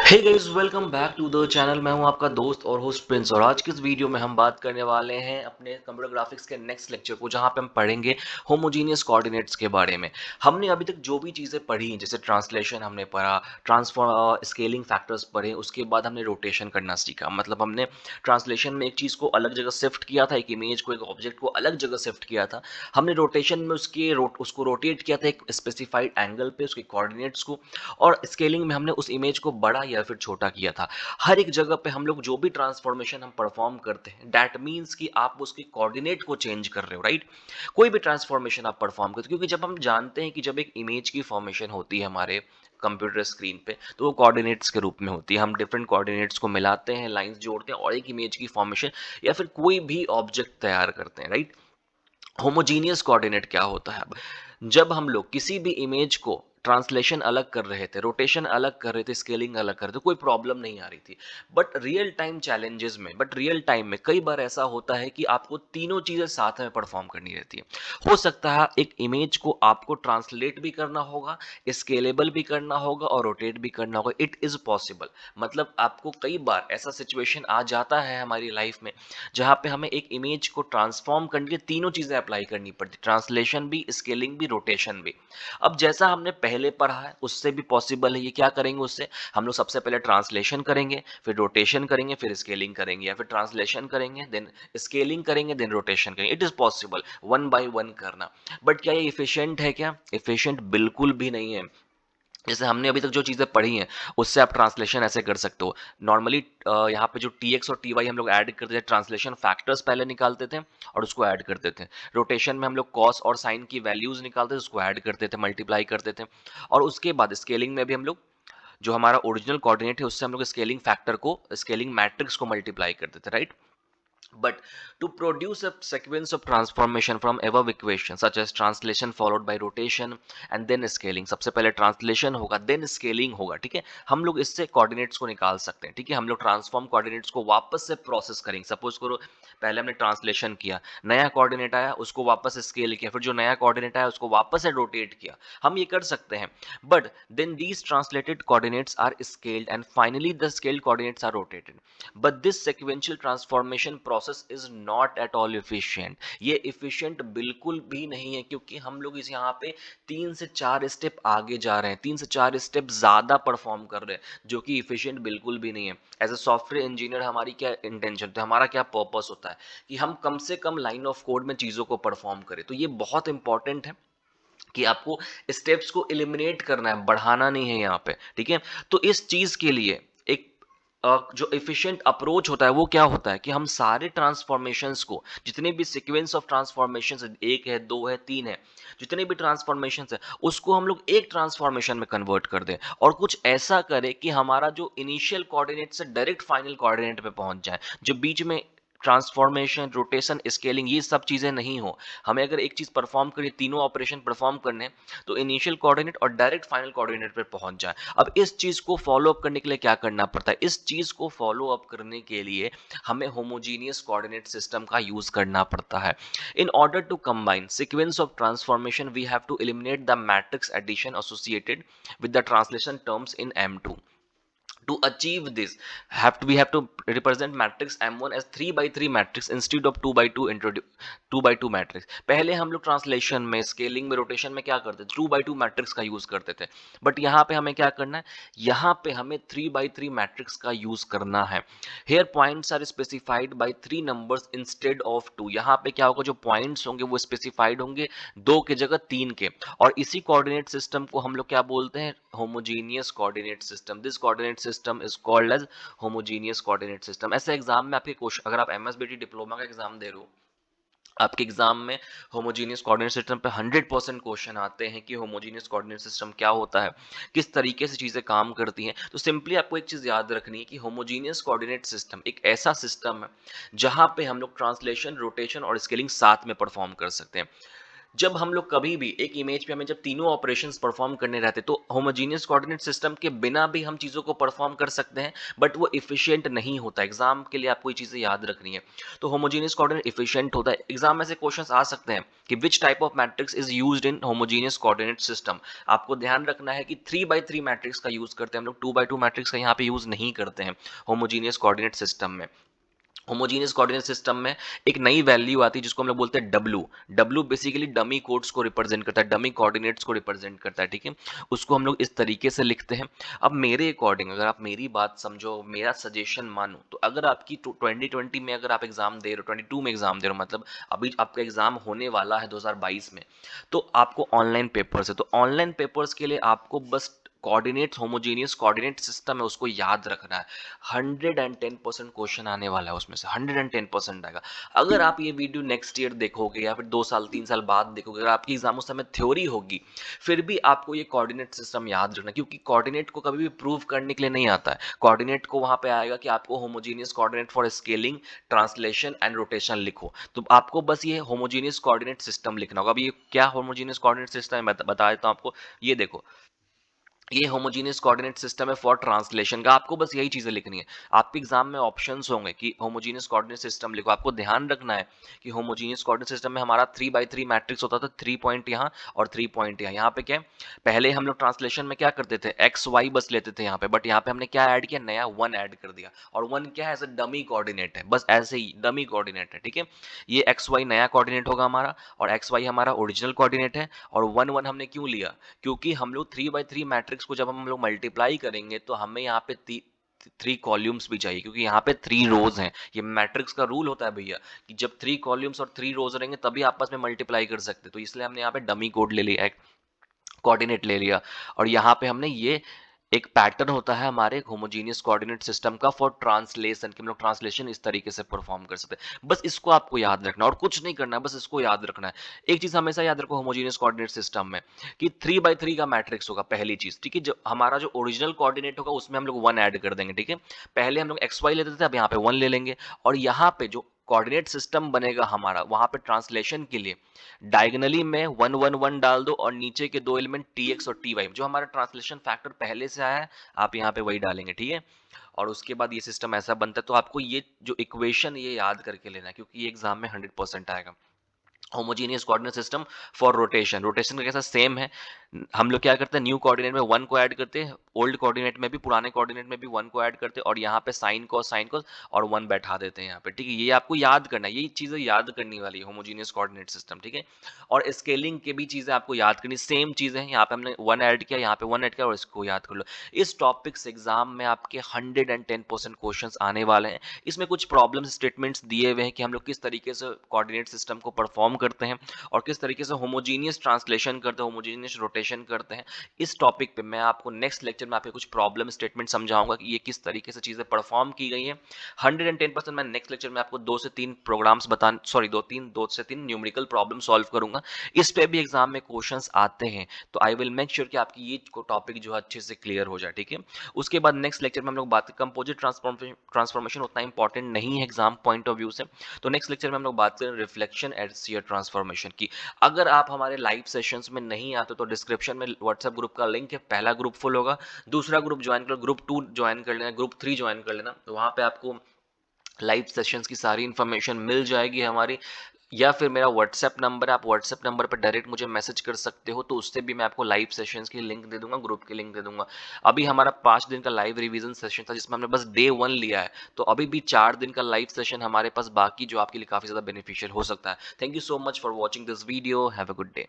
Hey guys, welcome back to the channel. मैं हूं आपका दोस्त और होस्ट प्रिंस, और आज की इस वीडियो में हम बात करने वाले हैं अपने कंप्यूटर ग्राफिक्स के नेक्स्ट लेक्चर को, जहां पे हम पढ़ेंगे होमोजीनियस कोऑर्डिनेट्स के बारे में। हमने अभी तक जो भी चीज़ें पढ़ी, जैसे ट्रांसलेशन हमने पढ़ा, ट्रांसफॉर्म स्केलिंग फैक्टर्स पढ़े, उसके बाद हमने रोटेशन करना सीखा। मतलब हमने ट्रांसलेशन में एक चीज़ को अलग जगह शिफ्ट किया था, एक इमेज को, एक ऑब्जेक्ट को अलग जगह शिफ्ट किया था। हमने रोटेशन में उसको रोटेट किया था एक स्पेसिफाइड एंगल पे, उसके कोऑर्डिनेट्स को। और स्केलिंग में हमने उस इमेज को बड़ा या फिर छोटा किया था। हर एक जगह पे हम लोग जो भी ट्रांसफॉर्मेशन हम परफॉर्म करते हैं, दैट मीन्स कि आप उसके कोऑर्डिनेट को चेंज कर रहे हो, राइट। कोई भी ट्रांसफॉर्मेशन आप परफॉर्म करते हो, क्योंकि जब हम जानते हैं कि जब एक इमेज की फॉर्मेशन होती है हमारे कंप्यूटर स्क्रीन पे, तो वो कोऑर्डिनेट्स के रूप में होती है। हम डिफरेंट कोऑर्डिनेट्स को मिलाते हैं, लाइंस जोड़ते हैं और एक इमेज की फॉर्मेशन या फिर कोई भी ऑब्जेक्ट तैयार करते हैं, राइट। होमोजीनियस कोऑर्डिनेट क्या होता है? अब जब हम लोग किसी भी इमेज को ट्रांसलेशन अलग कर रहे थे, रोटेशन अलग कर रहे थे, स्केलिंग अलग कर रहे थे, कोई प्रॉब्लम नहीं आ रही थी। बट रियल टाइम में कई बार ऐसा होता है कि आपको तीनों चीजें साथ में परफॉर्म करनी रहती है। हो सकता है एक इमेज को आपको ट्रांसलेट भी करना होगा, स्केलेबल भी करना होगा और रोटेट भी करना होगा। It is possible. मतलब आपको कई बार ऐसा सिचुएशन आ जाता है हमारी लाइफ में, जहाँ पे हमें एक इमेज को ट्रांसफॉर्म करने के लिए तीनों चीज़ें अप्लाई करनी पड़ती, ट्रांसलेशन भी, स्केलिंग भी, रोटेशन भी। अब जैसा हमने पहले पढ़ा है उससे भी पॉसिबल है। ये क्या करेंगे उससे? हम लोग सबसे पहले ट्रांसलेशन करेंगे, फिर रोटेशन करेंगे, फिर स्केलिंग करेंगे, या फिर ट्रांसलेशन करेंगे, देन स्केलिंग करेंगे, देन रोटेशन करेंगे। It is possible one by one करना। बट क्या ये इफिशिएंट है? क्या इफिशिएंट? बिल्कुल भी नहीं है। जैसे हमने अभी तक जो चीज़ें पढ़ी हैं, उससे आप ट्रांसलेशन ऐसे कर सकते हो। नॉर्मली यहाँ पे जो टी एक्स और टी वाई हम लोग ऐड करते थे, ट्रांसलेशन फैक्टर्स पहले निकालते थे और उसको ऐड करते थे। रोटेशन में हम लोग कॉस और साइन की वैल्यूज़ निकालते थे, उसको ऐड करते थे, मल्टीप्लाई करते थे। और उसके बाद स्केलिंग में भी हम लोग जो हमारा ओरिजिनल कोऑर्डिनेट है, उससे हम लोग स्केलिंग फैक्टर को, स्केलिंग मैट्रिक्स को मल्टीप्लाई करते थे, right. But to produce a sequence of transformation from above equation such as translation followed by rotation and then scaling, सबसे पहले ट्रांसलेशन होगा, देन स्केलिंग होगा, ठीक है। हम लोग इससे कोऑर्डिनेट्स को निकाल सकते हैं, ठीक है। हम लोग ट्रांसफॉर्म कोऑर्डिनेट्स को वापस से प्रोसेस करेंगे। सपोज करो पहले हमने ट्रांसलेशन किया, नया कोऑर्डिनेट आया, उसको वापस स्केल किया, फिर जो नया कोऑर्डिनेट आया उसको वापस से रोटेट किया। हम ये कर सकते हैं। But then these translated coordinates are scaled and finally the scaled coordinates are rotated. But this sequential transformation process is not at all efficient। ये efficient बिल्कुल भी नहीं है, क्योंकि हम लोग इस यहाँ पे 3 से 4 स्टेप आगे जा रहे हैं, 3 से 4 स्टेप ज्यादा परफॉर्म कर रहे हैं, जो कि efficient बिल्कुल भी नहीं है। एज ए सॉफ्टवेयर इंजीनियर हमारी क्या इंटेंशन, तो हमारा क्या पर्पस होता है कि हम कम से कम लाइन ऑफ कोड में चीजों को परफॉर्म करें। तो ये बहुत इंपॉर्टेंट है कि आपको स्टेप्स को एलिमिनेट करना है, बढ़ाना नहीं है यहाँ पे, ठीक है। तो इस चीज के लिए एक जो एफिशिएंट अप्रोच होता है वो क्या होता है कि हम सारे ट्रांसफॉर्मेशंस को, जितने भी सीक्वेंस ऑफ ट्रांसफॉर्मेशंस, एक है, दो है, तीन है, जितने भी ट्रांसफॉर्मेशंस है, उसको हम लोग एक ट्रांसफॉर्मेशन में कन्वर्ट कर दें और कुछ ऐसा करें कि हमारा जो इनिशियल कोऑर्डिनेट से डायरेक्ट फाइनल कोऑर्डिनेट पे पहुंच जाए, जो बीच में ट्रांसफॉर्मेशन, रोटेशन, स्केलिंग, ये सब चीजें नहीं हो। हमें अगर एक चीज परफॉर्म करिए, तीनों ऑपरेशन परफॉर्म करने हैं, तो इनिशियल कोऑर्डिनेट और डायरेक्ट फाइनल कोऑर्डिनेट पे पहुंच जाए। अब इस चीज को फॉलो अप करने के लिए क्या करना पड़ता है? इस चीज को फॉलो अप करने के लिए हमें होमोजीनियस कोऑर्डिनेट सिस्टम का यूज करना पड़ता है। In order to combine sequence of transformation we have to eliminate the matrix addition associated with the translation terms in M2। To achieve this, we have to represent matrix M1 as 3 by 3 matrix instead of 2 by 2 2 by 2 matrix. पहले हम लोग translation में, scaling में, rotation में क्या करते थे? 2 by 2 matrix का यूज करते थे। बट यहाँ पे हमें क्या करना है? यहाँ पे हमें 3 by 3 मैट्रिक्स का यूज करना है। Here points are specified by 3 numbers instead of 2। यहाँ पे क्या होगा? जो पॉइंट्स होंगे वो स्पेसिफाइड होंगे 2 के जगह 3 के। और इसी कोऑर्डिनेट सिस्टम को हम लोग क्या बोलते हैं? Homogeneous coordinate system. This coordinate system is called as homogeneous coordinate system. ऐसे एग्जाम में आपके क्वेश्चन, अगर आप एमएसबीटी डिप्लोमा का एग्जाम दे रहे हो, आपके एग्जाम में होमोजीनियस कोऑर्डिनेट सिस्टम पे 100% क्वेश्चन आते हैं कि होमोजीनियस कोऑर्डिनेट सिस्टम क्या होता है, किस तरीके से चीजें काम करती हैं। तो सिंपली आपको एक चीज याद रखनी है कि होमोजीनियस कोऑर्डिनेट सिस्टम एक ऐसा सिस्टम है जहां पे हम लोग ट्रांसलेशन, रोटेशन और स्केलिंग साथ में परफॉर्म कर सकते हैं। जब हम लोग कभी भी एक इमेज पे हमें जब तीनों ऑपरेशंस परफॉर्म करने रहते तो होमोजेनियस कोऑर्डिनेट सिस्टम के बिना भी हम चीज़ों को परफॉर्म कर सकते हैं, बट वो एफिशिएंट नहीं होता। एग्जाम के लिए आपको ये चीज़ें याद रखनी है। तो होमोजेनियस कोऑर्डिनेट एफिशिएंट होता है। एग्जाम में से क्वेश्चंस आ सकते हैं कि which type of matrix is used in homogeneous coordinate system. आपको ध्यान रखना है कि 3 by 3 मैट्रिक्स का यूज करते हैं हम लोग, 2 by 2 मैट्रिक्स का यहाँ पे यूज नहीं करते हैं होमोजेनियस कोऑर्डिनेट सिस्टम में। होमोजेनियस कोऑर्डिनेट सिस्टम में एक नई वैल्यू आती है जिसको हम लोग बोलते हैं W. W basically dummy codes को रिप्रेजेंट करता है, डमी कोऑर्डिनेट्स को रिप्रेजेंट करता है, ठीक है। उसको हम लोग इस तरीके से लिखते हैं। अब मेरे अकॉर्डिंग अगर आप मेरी बात समझो, मेरा सजेशन मानो, तो अगर आपकी 2020 में अगर आप एग्जाम दे रहे हो, 22 में एग्जाम दे रहे हो, मतलब अभी आपका एग्जाम होने वाला है 2022 में, तो आपको ऑनलाइन पेपर्स है, तो ऑनलाइन पेपर्स के लिए आपको बस कोऑर्डिनेट होमोजेनियस कोऑर्डिनेट सिस्टम है उसको याद रखना है। 110% क्वेश्चन आने वाला है उसमें से, 110% आएगा। अगर आप ये वीडियो नेक्स्ट ईयर देखोगे या फिर 2 साल 3 साल बाद देखोगे, अगर आपकी एग्जाम उस समय थ्योरी होगी, फिर भी आपको ये कोऑर्डिनेट सिस्टम याद रखना, क्योंकि कोऑर्डिनेट को कभी भी प्रूव करने के लिए नहीं आता है। कोऑर्डिनेट को वहां पे आएगा कि आपको homogeneous coordinate for scaling, translation and rotation लिखो, तो आपको बस ये होमोजेनियस कोऑर्डिनेट सिस्टम लिखना होगा। अब ये क्या होमोजेनियस कोऑर्डिनेट सिस्टम है मैं बता देता हूँ आपको। ये देखो, ये होमोजेनियस कोऑर्डिनेट सिस्टम है फॉर ट्रांसलेशन का। आपको बस यही चीजें लिखनी है। आपके एग्जाम में ऑप्शंस होंगे कि होमोजेनियस कोऑर्डिनेट सिस्टम लिखो। आपको ध्यान रखना है कि होमोजेनियस कोऑर्डिनेट सिस्टम में हमारा 3 by 3 मैट्रिक्स होता था, 3 पॉइंट यहाँ और 3 पॉइंट यहाँ। यहाँ पे क्या है, पहले हम लोग ट्रांसलेशन में क्या करते थे, एक्स वाई बस लेते थे यहाँ पे, बट यहाँ पे हमने क्या ऐड किया, नया 1 ऐड कर दिया। और 1 क्या है, एज अ डमी कोऑर्डिनेट है, बस ऐसे ही डमी कोऑर्डिनेट है, ठीक है। ये एक्स वाई नया कोऑर्डिनेट होगा हमारा, और एक्स वाई हमारा ओरिजिनल कोऑर्डिनेट है। और 1 1 हमने क्यों लिया, क्योंकि हम लोग 3 by 3 मैट्रिक्स को जब हम लोग मल्टीप्लाई करेंगे तो हमें यहाँ पे 3 कॉल्यूम्स भी चाहिए, क्योंकि यहाँ पे 3 रोज हैं। ये मैट्रिक्स का रूल होता है भैया कि जब 3 कॉल्यूम्स और 3 रोज रहेंगे तभी आपस में मल्टीप्लाई कर सकते, तो इसलिए हमने यहाँ पे डमी कोड ले लिया, कोऑर्डिनेट ले लिया। और यहाँ पे हमने ये एक पैटर्न होता है हमारे होमोजेनियस कोऑर्डिनेट सिस्टम का फॉर ट्रांसलेशन, कि हम लोग ट्रांसलेशन इस तरीके से परफॉर्म कर सकते हैं। बस इसको आपको याद रखना और कुछ नहीं करना है, बस इसको याद रखना है। एक चीज हमेशा याद रखो होमोजेनियस कोऑर्डिनेट सिस्टम में कि 3 by 3 का मैट्रिक्स होगा, पहली चीज, ठीक है। जो हमारा जो ओरिजिनल कोऑर्डिनेट होगा उसमें हम लोग 1 ऐड कर देंगे, ठीक है। पहले हम लोग एक्स वाई लेते थे, अब यहाँ पे 1 ले लेंगे। और यहाँ पे जो कोऑर्डिनेट सिस्टम बनेगा हमारा, वहां पे ट्रांसलेशन के लिए डायगनली में 1 1 1 डाल दो, और नीचे के दो एलिमेंट टी एक्स और टी वाई, जो हमारा ट्रांसलेशन फैक्टर पहले से आया है आप यहाँ पे वही डालेंगे, ठीक है। और उसके बाद ये सिस्टम ऐसा बनता है। तो आपको ये जो इक्वेशन ये याद करके लेना है, क्योंकि ये एग्जाम में 100% आएगा। Homogeneous coordinate system for rotation, rotation का कैसा सेम है। हम लोग क्या करते हैं, न्यू कोऑर्डिनेट में 1 को ऐड करते हैं, ओल्ड कोऑर्डिनेट में भी, पुराने कोऑर्डिनेट में भी 1 को ऐड करते हैं, और यहाँ पे साइन कॉस और 1 बैठा देते हैं यहाँ पे, ठीक है। ये आपको याद करना है, ये चीजें याद करनी वाली है होमोजेनियस कोऑर्डिनेट सिस्टम, ठीक है। और स्केलिंग के भी चीजें आपको याद करनी, सेम चीजें हैं। यहाँ पे हमने 1 ऐड किया, यहाँ पे 1 ऐड किया, और इसको याद कर लो। इस टॉपिक से एग्जाम में आपके 110% क्वेश्चन आने वाले हैं। इसमें कुछ प्रॉब्लम स्टेटमेंट्स दिए हुए हैं कि हम लोग किस तरीके से कोऑर्डिनेट सिस्टम को परफॉर्म करते हैं और किस तरीके से होमोजेनियस ट्रांसलेशन करते हैं, होमोजेनियस रोटेशन करते हैं। इस टॉपिक पे मैं आपको नेक्स्ट लेक्चर में आपके कुछ प्रॉब्लम स्टेटमेंट समझाऊंगा कि ये किस तरीके से चीजें परफॉर्म की गई हैं। 110% मैं नेक्स्ट लेक्चर में आपको 2 से 3 प्रोग्राम्स बता, सॉरी 2 से 3 न्यूमेरिकल प्रॉब्लम सॉल्व करूंगा। इस पे भी एग्जाम में क्वेश्चंस आते हैं, तो आई विल मेक श्योर कि आपकी ये टॉपिक जो है अच्छे से क्लियर हो जाए, ठीक है। उसके बाद नेक्स्ट लेक्चर में हम लोग बात, कंपोजिट ट्रांसफॉर्मेशन उतना इंपॉर्टेंट नहीं है एग्जाम पॉइंट ऑफ व्यू से, तो नेक्स्ट लेक्चर में हम लोग बात करें रिफ्लेक्शन एंड शेयर ट्रांसफॉर्मेशन की। अगर आप हमारे लाइव सेशंस में नहीं आते तो डिस्क्रिप्शन में व्हाट्सएप ग्रुप का लिंक है, पहला ग्रुप फुल होगा, दूसरा ग्रुप ज्वाइन कर लो, ग्रुप 2 ज्वाइन कर लेना, ग्रुप 3 ज्वाइन कर लेना, तो वहां पे आपको लाइव सेशंस की सारी इन्फॉर्मेशन मिल जाएगी हमारी। या फिर मेरा व्हाट्सएप नंबर है, आप व्हाट्सएप नंबर पर डायरेक्ट मुझे मैसेज कर सकते हो, तो उससे भी मैं आपको लाइव सेशंस की लिंक दे दूंगा, ग्रुप की लिंक दे दूंगा। अभी हमारा 5 दिन का लाइव रिवीजन सेशन था जिसमें हमने बस डे 1 लिया है, तो अभी भी 4 दिन का लाइव सेशन हमारे पास बाकी, जो आपके लिए काफी ज्यादा बेनिफिशियल हो सकता है। Thank you so much for watching this video, have a good day.